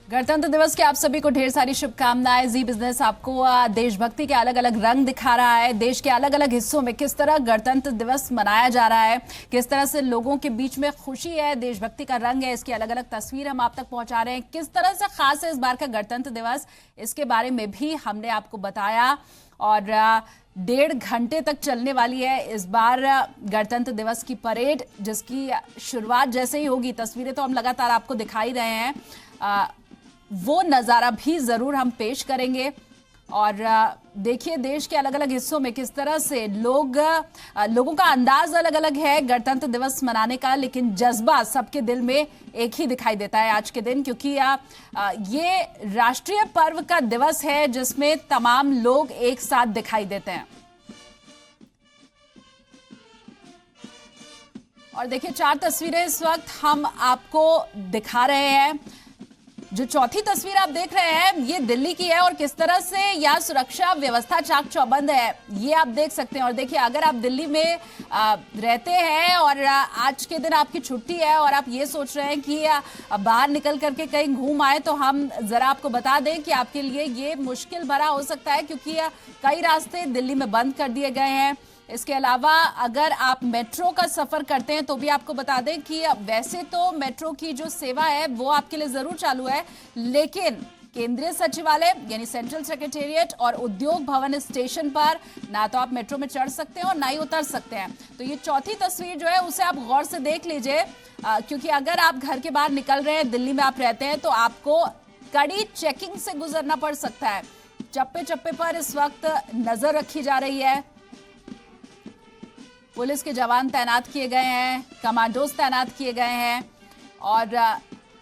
गणतंत्र दिवस के आप सभी को ढेर सारी शुभकामनाएं। जी बिजनेस आपको देशभक्ति के अलग अलग रंग दिखा रहा है। देश के अलग अलग हिस्सों में किस तरह गणतंत्र दिवस मनाया जा रहा है, किस तरह से लोगों के बीच में खुशी है, देशभक्ति का रंग है, इसकी अलग अलग तस्वीर हम आप तक पहुंचा रहे हैं। किस तरह से खास है इस बार का गणतंत्र दिवस, इसके बारे में भी हमने आपको बताया। और 1.5 घंटे तक चलने वाली है इस बार गणतंत्र दिवस की परेड, जिसकी शुरुआत जैसे ही होगी, तस्वीरें तो हम लगातार आपको दिखाई रहे हैं, वो नज़ारा भी ज़रूर हम पेश करेंगे। और देखिए देश के अलग अलग हिस्सों में किस तरह से लोगों का अंदाज अलग अलग है गणतंत्र दिवस मनाने का, लेकिन जज्बा सबके दिल में एक ही दिखाई देता है आज के दिन, क्योंकि ये राष्ट्रीय पर्व का दिवस है जिसमें तमाम लोग एक साथ दिखाई देते हैं। और देखिए 4 तस्वीरें इस वक्त हम आपको दिखा रहे हैं। जो चौथी तस्वीर आप देख रहे हैं ये दिल्ली की है और किस तरह से यहाँ सुरक्षा व्यवस्था चाक चौबंद है ये आप देख सकते हैं। और देखिए अगर आप दिल्ली में रहते हैं और आज के दिन आपकी छुट्टी है और आप ये सोच रहे हैं कि बाहर निकल करके कहीं घूम आए, तो हम जरा आपको बता दें कि आपके लिए ये मुश्किल भरा हो सकता है, क्योंकि कई रास्ते दिल्ली में बंद कर दिए गए हैं। इसके अलावा अगर आप मेट्रो का सफर करते हैं तो भी आपको बता दें कि वैसे तो मेट्रो की जो सेवा है वो आपके लिए जरूर चालू है, लेकिन केंद्रीय सचिवालय यानी सेंट्रल सेक्रेटेरिएट और उद्योग भवन स्टेशन पर ना तो आप मेट्रो में चढ़ सकते हैं और ना ही उतर सकते हैं। तो ये चौथी तस्वीर जो है उसे आप गौर से देख लीजिए, क्योंकि अगर आप घर के बाहर निकल रहे हैं, दिल्ली में आप रहते हैं, तो आपको कड़ी चेकिंग से गुजरना पड़ सकता है। चप्पे चप्पे पर इस वक्त नजर रखी जा रही है, पुलिस के जवान तैनात किए गए हैं, कमांडोज तैनात किए गए हैं और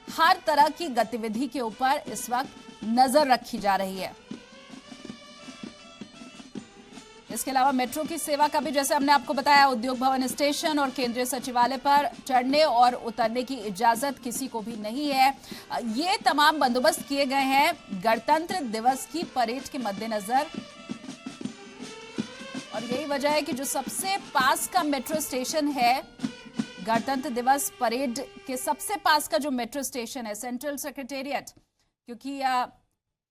हर तरह की गतिविधि के ऊपर इस वक्त नजर रखी जा रही है। इसके अलावा मेट्रो की सेवा का भी, जैसे हमने आपको बताया, उद्योग भवन स्टेशन और केंद्रीय सचिवालय पर चढ़ने और उतरने की इजाजत किसी को भी नहीं है। ये तमाम बंदोबस्त किए गए हैं गणतंत्र दिवस की परेड के मद्देनजर। और यही वजह है कि जो सबसे पास का मेट्रो स्टेशन है, गणतंत्र दिवस परेड के सबसे पास का जो मेट्रो स्टेशन है, सेंट्रल सेक्रेटेरिएट, क्योंकि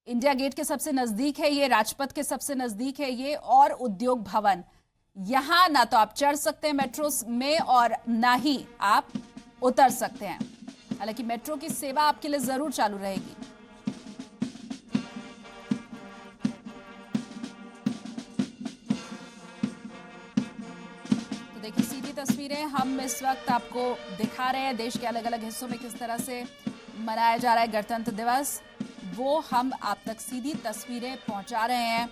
इंडिया गेट के सबसे नजदीक है ये, राजपथ के सबसे नजदीक है ये, और उद्योग भवन, यहां ना तो आप चढ़ सकते हैं मेट्रो में और ना ही आप उतर सकते हैं। हालांकि मेट्रो की सेवा आपके लिए जरूर चालू रहेगी। देखिए सीधी तस्वीरें हम इस वक्त आपको दिखा रहे हैं, देश के अलग अलग हिस्सों में किस तरह से मनाया जा रहा है गणतंत्र दिवस, वो हम आप तक सीधी तस्वीरें पहुंचा रहे हैं।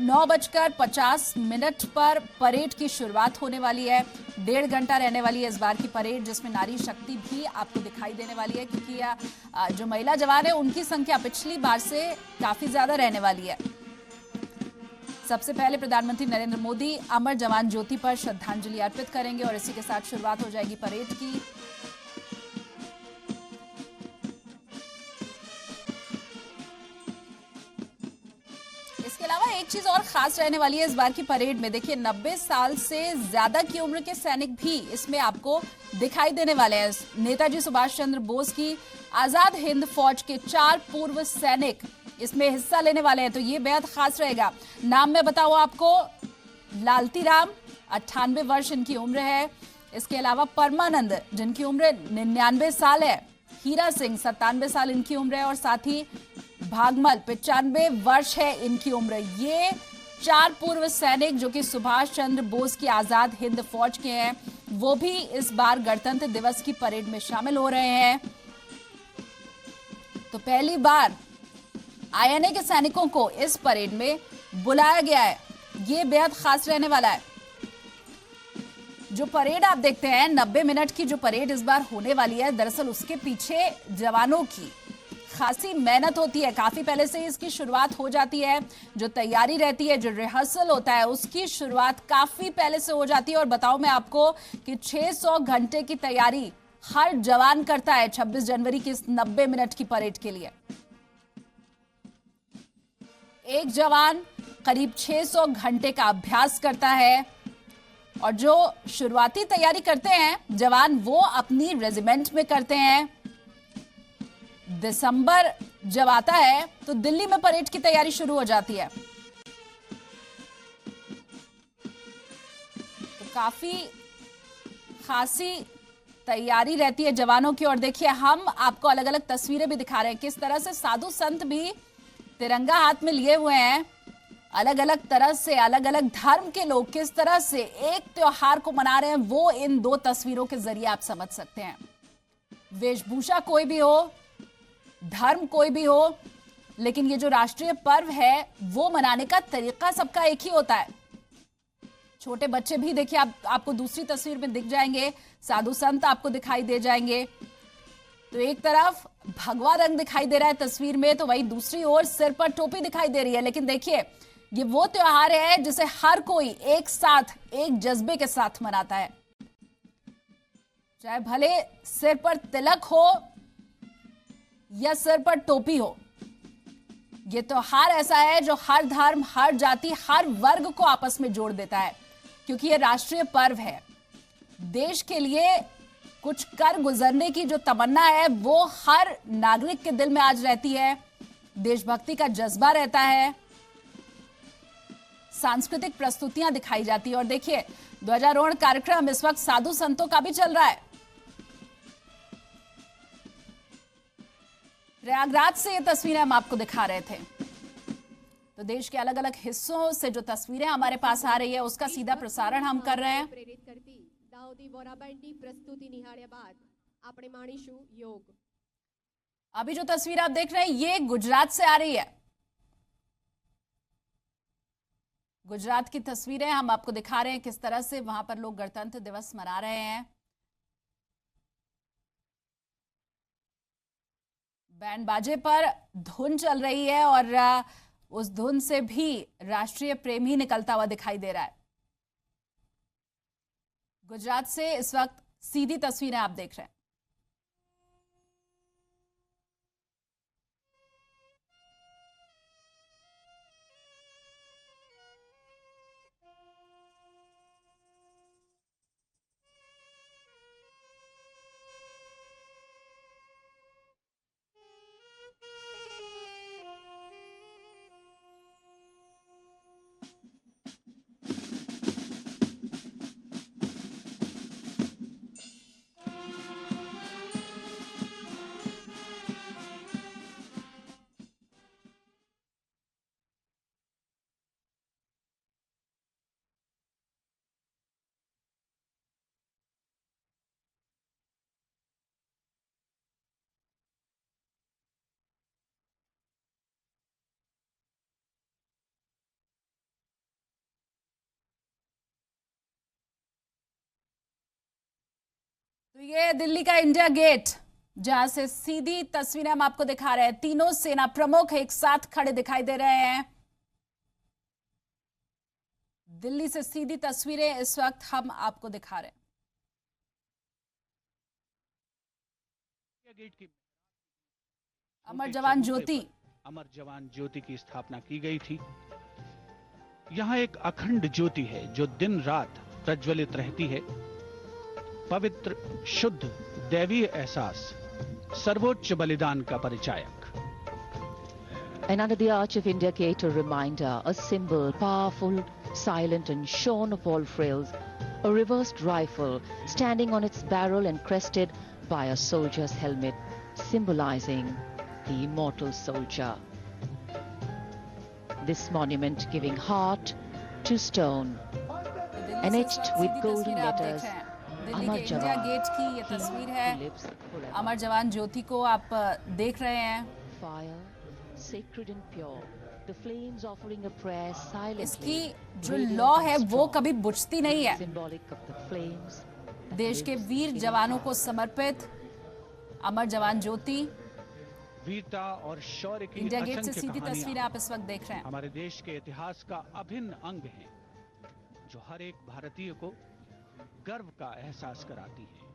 9:50 पर परेड की शुरुआत होने वाली है। 1.5 घंटा रहने वाली है इस बार की परेड, जिसमें नारी शक्ति भी आपको दिखाई देने वाली है, क्योंकि जो महिला जवान है उनकी संख्या पिछली बार से काफी ज्यादा रहने वाली है। सबसे पहले प्रधानमंत्री नरेंद्र मोदी अमर जवान ज्योति पर श्रद्धांजलि अर्पित करेंगे और इसी के साथ शुरुआत हो जाएगी परेड की। इसके अलावा एक चीज और खास रहने वाली है इस बार की परेड में। देखिए 90 साल से ज्यादा की उम्र के सैनिक भी इसमें आपको दिखाई देने वाले हैं। नेताजी सुभाष चंद्र बोस की आजाद हिंद फौज के 4 पूर्व सैनिक इसमें हिस्सा लेने वाले हैं, तो ये बेहद खास रहेगा। नाम मैं बताऊं आपको, लालती राम 98 वर्ष इनकी उम्र है। इसके अलावा परमानंद जिनकी उम्र 99 साल है, हीरा सिंह 97 साल इनकी उम्र है, और साथ ही भागमल 95 वर्ष है इनकी उम्र। ये 4 पूर्व सैनिक जो कि सुभाष चंद्र बोस की आजाद हिंद फौज के हैं, वो भी इस बार गणतंत्र दिवस की परेड में शामिल हो रहे हैं। तो पहली बार आईएनए के सैनिकों को इस परेड में बुलाया गया है, ये बेहद खास रहने वाला है। जो परेड आप देखते हैं 90 मिनट की जो परेड इस बार होने वाली है, दरअसल उसके पीछे जवानों की खासी मेहनत होती है। काफी पहले से इसकी शुरुआत हो जाती है, जो तैयारी रहती है, जो रिहर्सल होता है, उसकी शुरुआत काफी पहले से हो जाती है। और बताऊं मैं आपको कि 600 घंटे की तैयारी हर जवान करता है 26 जनवरी की इस 90 मिनट की परेड के लिए। एक जवान करीब 600 घंटे का अभ्यास करता है, और जो शुरुआती तैयारी करते हैं जवान, वो अपनी रेजिमेंट में करते हैं। दिसंबर जब आता है तो दिल्ली में परेड की तैयारी शुरू हो जाती है। तो काफी खासी तैयारी रहती है जवानों की। और देखिए, हम आपको अलग अलग तस्वीरें भी दिखा रहे हैं किस तरह से साधु संत भी तिरंगा हाथ में लिए हुए हैं। अलग अलग तरह से अलग अलग धर्म के लोग किस तरह से एक त्योहार को मना रहे हैं, वो इन दो तस्वीरों के जरिए आप समझ सकते हैं। वेशभूषा कोई भी हो, धर्म कोई भी हो, लेकिन ये जो राष्ट्रीय पर्व है वो मनाने का तरीका सबका एक ही होता है। छोटे बच्चे भी देखिए, आपको दूसरी तस्वीर में दिख जाएंगे, साधु संत आपको दिखाई दे जाएंगे। तो एक तरफ भगवा रंग दिखाई दे रहा है तस्वीर में, तो वही दूसरी ओर सिर पर टोपी दिखाई दे रही है। लेकिन देखिए, ये वो त्योहार है जिसे हर कोई एक साथ, एक जज्बे के साथ मनाता है। चाहे भले सिर पर तिलक हो या सिर पर टोपी हो, ये त्योहार ऐसा है जो हर धर्म, हर जाति, हर वर्ग को आपस में जोड़ देता है, क्योंकि ये राष्ट्रीय पर्व है। देश के लिए कुछ कर गुजरने की जो तमन्ना है वो हर नागरिक के दिल में आज रहती है। देशभक्ति का जज्बा रहता है, सांस्कृतिक प्रस्तुतियां दिखाई जाती है। और देखिए, ध्वजारोहण कार्यक्रम इस वक्त साधु संतों का भी चल रहा है। प्रयागराज से ये तस्वीरें हम आपको दिखा रहे थे। तो देश के अलग अलग हिस्सों से जो तस्वीरें हमारे पास आ रही है उसका सीधा प्रसारण हम कर रहे हैं। प्रेरित करती दाऊदी वोराबंडी प्रस्तुति निहाळ्या बाद આપણે માણીશું योग। अभी जो तस्वीर आप देख रहे हैं ये गुजरात से आ रही है। गुजरात की तस्वीरें हम आपको दिखा रहे हैं किस तरह से वहां पर लोग गणतंत्र दिवस मना रहे हैं। बैंड बाजे पर धुन चल रही है और उस धुन से भी राष्ट्रीय प्रेम ही निकलता हुआ दिखाई दे रहा है। गुजरात से इस वक्त सीधी तस्वीरें आप देख रहे हैं। तो ये दिल्ली का इंडिया गेट, जहां से सीधी तस्वीरें हम आपको दिखा रहे हैं। तीनों सेना प्रमुख एक साथ खड़े दिखाई दे रहे हैं। दिल्ली से सीधी तस्वीरें इस वक्त हम आपको दिखा रहे हैं। गेट की अमर जवान ज्योति, अमर जवान ज्योति की स्थापना की गई थी। यहाँ एक अखंड ज्योति है जो दिन रात प्रज्वलित रहती है। पवित्र, शुद्ध, दैवीय एहसास, सर्वोच्च बलिदान का परिचायक। And under the arch of India Gate, a reminder, a symbol, powerful, silent and shorn of all frills, a reversed rifle standing on its barrel and crested by a soldier's helmet, symbolizing the immortal soldier. This monument giving heart to stone and etched with golden letters, Delhi के India gate की ये तस्वीर है। अमर जवान ज्योति को आप देख रहे हैं। Fire, sacred and pure, the flames offering a prayer silently. इसकी जो लौ है वो कभी बुझती नहीं है। Symbolic of the flames. देश के वीर जवानों को समर्पित अमर जवान ज्योति। वीरता और शौर्य की इंडिया गेट से असंख्य सीधी कहानियां तस्वीरें आप इस वक्त देख रहे हैं। हमारे देश के इतिहास का अभिन्न अंग है, जो हर एक भारतीय को गर्व का एहसास कराती है।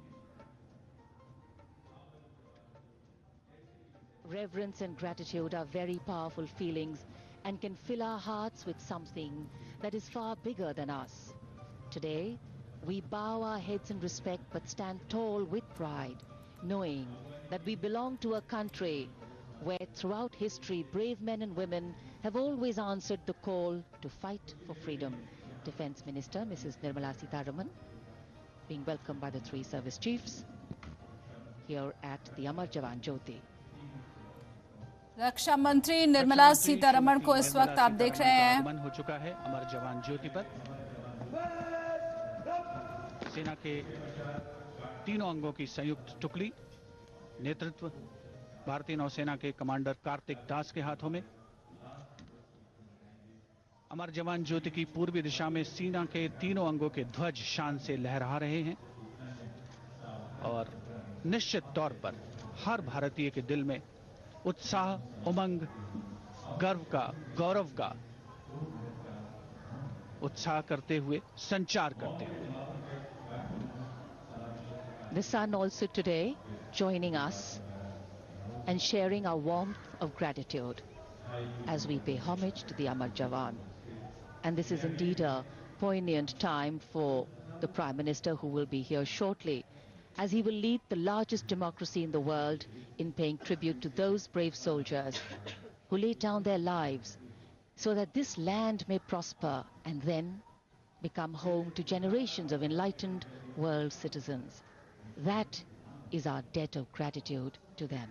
Reverence and gratitude are very powerful feelings and can fill our hearts with something that is far bigger than us. Today, we bow our heads in respect but stand tall with pride, knowing that we belong to a country where throughout history brave men and women have always answered the call to fight for freedom. Defence Minister Mrs. Nirmala Sitharaman being welcomed by the three service chiefs here at the Amar Jawan Jyoti. रक्षा मंत्री निर्मला सीतारमण को इस वक्त आप देख रहे हैं। आगमन हो चुका है अमर जवान ज्योति पर। सेना के तीनों अंगों की संयुक्त टुकड़ी नेतृत्व भारतीय नौसेना के कमांडर कार्तिक दास के हाथों में। अमर जवान ज्योति की पूर्वी दिशा में सेना के तीनों अंगों के ध्वज शान से लहरा रहे हैं और निश्चित तौर पर हर भारतीय के दिल में उत्साह, उमंग, गर्व का, गौरव का उत्साह करते हुए, संचार करते हुए। The sun also today joining us and sharing our warmth of gratitude as we pay homage to the Amar Jawan. And this is indeed a poignant time for the Prime Minister, who will be here shortly, as he will lead the largest democracy in the world in paying tribute to those brave soldiers who laid down their lives so that this land may prosper and then become home to generations of enlightened world citizens. That is our debt of gratitude to them.